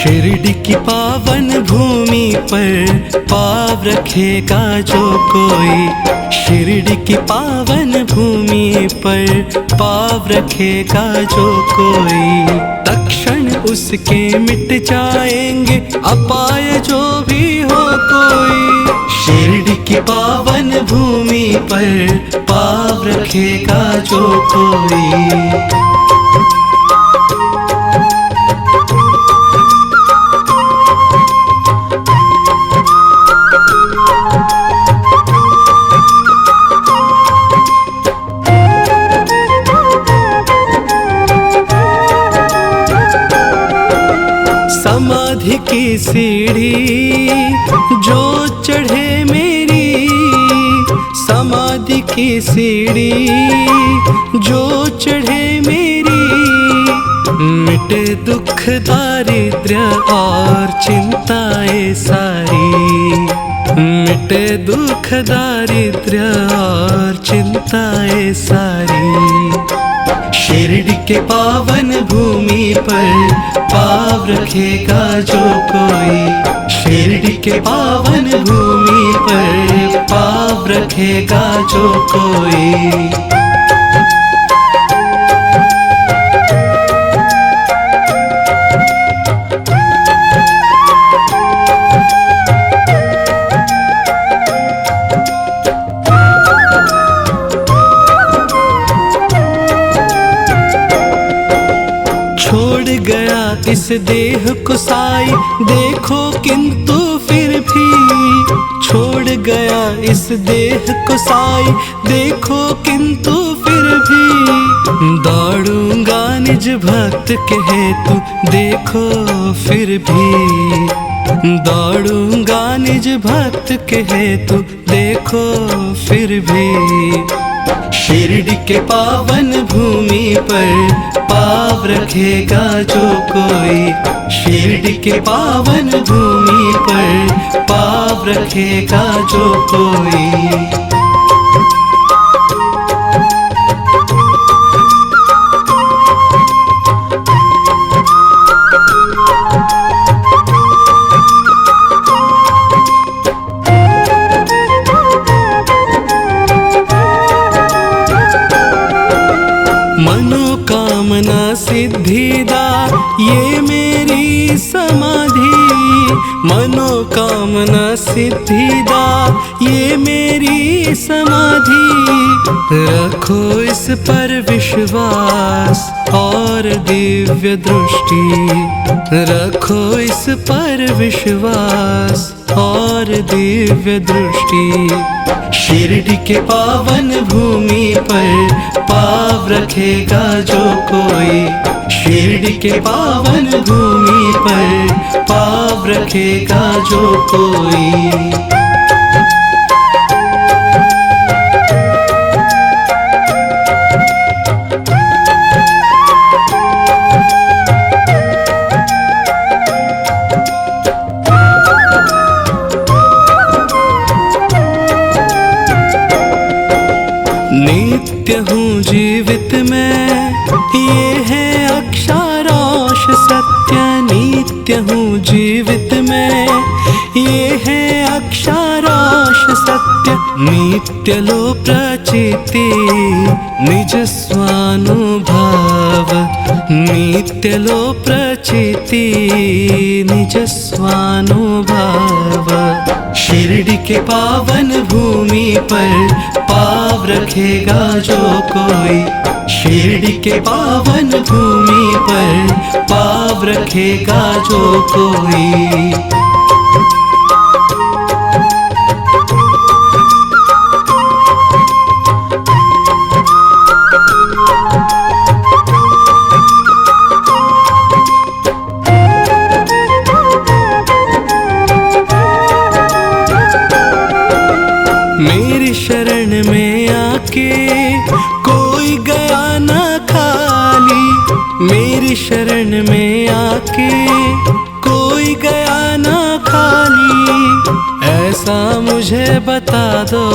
शिरडी की पावन भूमि पर पाव रखेगा जो कोई, शिरडी की पावन भूमि पर पाव रखेगा जो कोई, तक्षण उसके मिट जाएंगे अपाय जो भी हो कोई। शिरडी की पावन भूमि पर पाव रखेगा जो कोई। समाधि की सीढ़ी जो चढ़े मेरी, समाधि की सीढ़ी जो चढ़े मेरी, मिटे दुख दारिद्र्य और चिंताएं सारी, मिटे दुख दारिद्र्य और चिंताएं सारी। शिरडी के पावन भूमि पर पाव रखेगा जो कोई, शिरडी के पावन भूमि पर पाव रखेगा जो कोई। छोड़ गया इस देह को साई देखो किंतु फिर भी, छोड़ गया इस देह को साई देखो किंतु फिर भी, दौड़ूंगा निज भक्त के हेतु देखो फिर भी, दौड़ूंगा निज भक्त के हेतु देखो फिर भी। शिरडी के पावन भूमि पर पाव रखेगा जो कोई, शिरडी के पावन भूमि पर पाव रखेगा जो कोई। मनोकामना सिद्धिदा ये मेरी समाधि, मनोकामना सिद्धिदा ये मेरी समाधि, रखो इस पर विश्वास और दिव्य दृष्टि, रखो इस पर विश्वास और दिव्य दृष्टि। शिरडी के पावन भूमि पर पाव रखेगा जो कोई, शिरडी के पावन भूमि पर पाव रखेगा जो कोई। नित्य हूँ जीवित मैं ये है अक्षरांश सत्य, नित्य हूँ जीवित मैं ये है अक्षरांश सत्य, नित्य लो प्रचिति निज स्वानुभव, नित्य लो प्रचिति निज स्वानुभव। शिरडी के पावन भूमि पर पाव रखेगा जो कोई, शिरडी के पावन भूमि पर पाव रखेगा जो कोई। मेरी शरण में आके कोई गया ना खाली, मेरी शरण में आके कोई गया ना खाली, ऐसा मुझे बता दो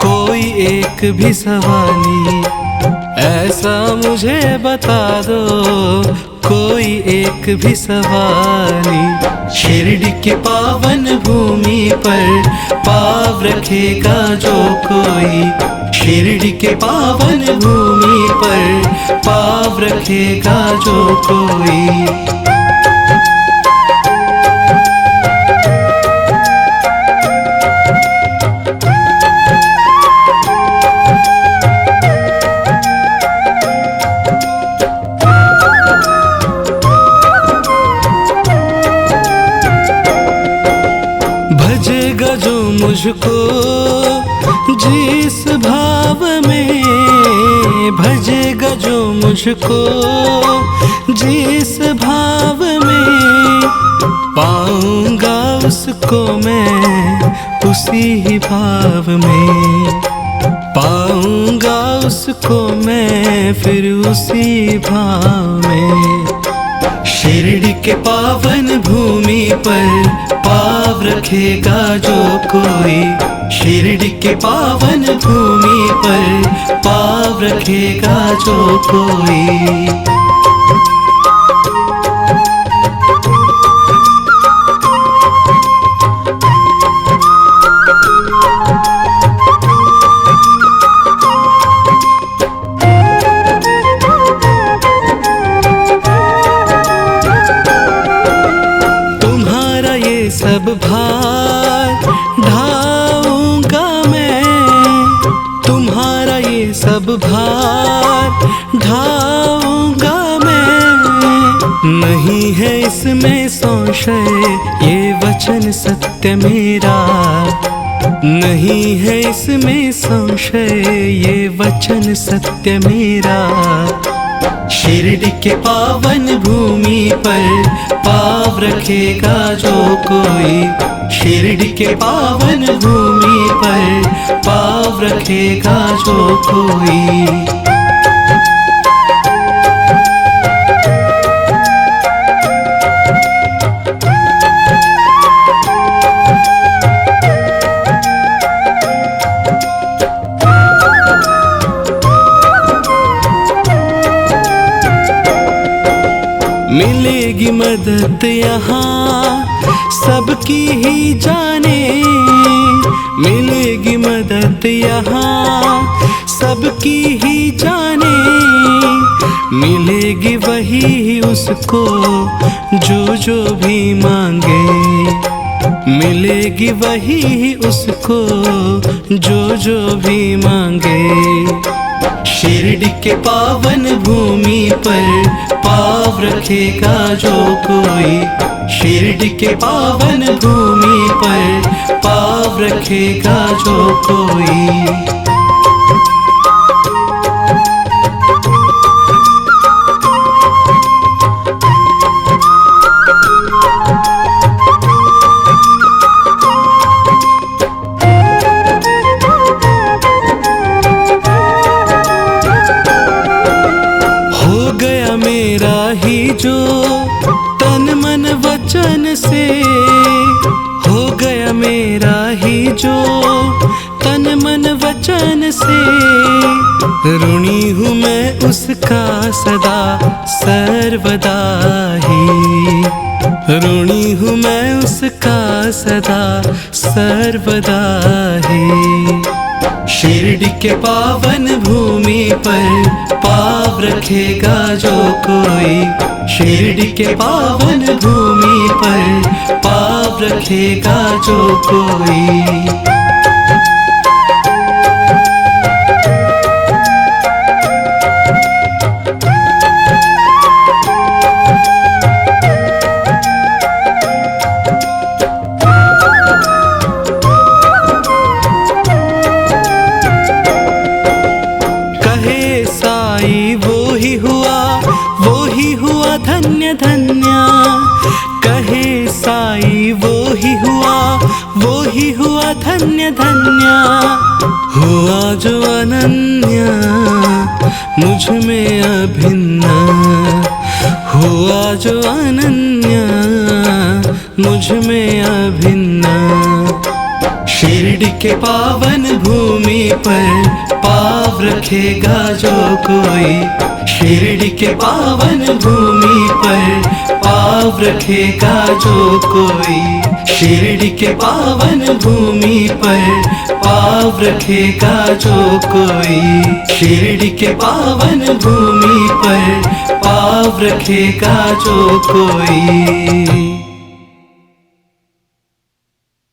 कोई एक भी सवाली, ऐसा मुझे बता दो कोई एक भी सवाली। शिरडी के पावन भूमि पर पाँव रखेगा जो कोई, शिरडी के पावन भूमि पर पाँव रखेगा जो कोई। भजेगा जो मुझको जिस भाव में, भजेगा जो मुझको जिस भाव में, पाऊंगा उसको मैं उसी ही भाव में, पाऊंगा उसको मैं फिर उसी भाव में। शिरडी के पावन भूमि पर पाँव रखेगा जो कोई, शिरडी के पावन भूमि पर पाँव रखेगा जो कोई। सब भार ढाऊंगा मैं, तुम्हारा ये सब भार ढाऊंगा मैं। नहीं है इसमें संशय ये वचन सत्य मेरा, नहीं है इसमें संशय ये वचन सत्य मेरा। शिरडी के पावन भूमि पर पाँव रखेगा जो कोई, शिरडी के पावन भूमि पर पाँव रखेगा जो कोई। मिलेगी मदद यहाँ सबकी ही जाने, मिलेगी मदद यहाँ सबकी ही जाने, मिलेगी वही उसको जो भी मांगे, मिलेगी वही उसको जो भी मांगे। शिरडी के पावन भूमि पर पाँव रखेगा जो कोई, शिरडी के पावन भूमि पर पाँव रखेगा जो कोई। मेरा ही जो तन मन वचन से, हो गया मेरा ही जो तन मन वचन से, ऋणी हूँ मैं उसका सदा सर्वदा ही, ऋणी हूँ मैं उसका सदा सर्वदा ही। शिरडी के पावन भूमि पर पाँव रखेगा जो कोई, शिरडी के पावन भूमि पर पाँव रखेगा जो कोई। धन्य धन्य कहे साई, वो ही हुआ धन्य धन्य, हुआ जो अनन्य मुझ में अभिन्न, हुआ जो अनन्य मुझ में अभिन्न। शिरडी के पावन भूमि पर पाँव रखेगा जो कोई, शिरडी के पावन भूमि पर पाँव रखेगा जो कोई। शिरडी के पावन भूमि पर पाँव रखेगा जो कोई। शिरडी के पावन भूमि पर पाँव रखेगा जो कोई।